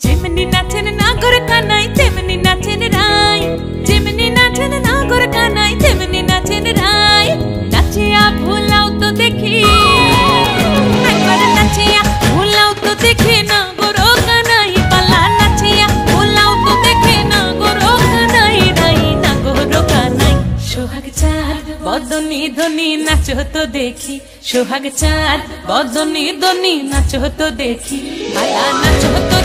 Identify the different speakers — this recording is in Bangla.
Speaker 1: যেমনি নাচেন নাগর কানাই তেমনি নাচেন রাই, যেমনি নাচেন নাগর কানাই তেমনি নাচেন রাই। নাচিয়া ভুলাও তো দেখি, একবার নাচিয়া ভুলাও তো দেখি নাগর কানাই পালা। নাচিয়া ভুলাও তো দেখি নাগর কানাই রাই, নাগর কানাই। সোহাগ চাঁদ বদনি ধনি নাচো তো দেখি, সোহাগ চাঁদ বদনি ধনি নাচো তো দেখি, পালা নাচো তো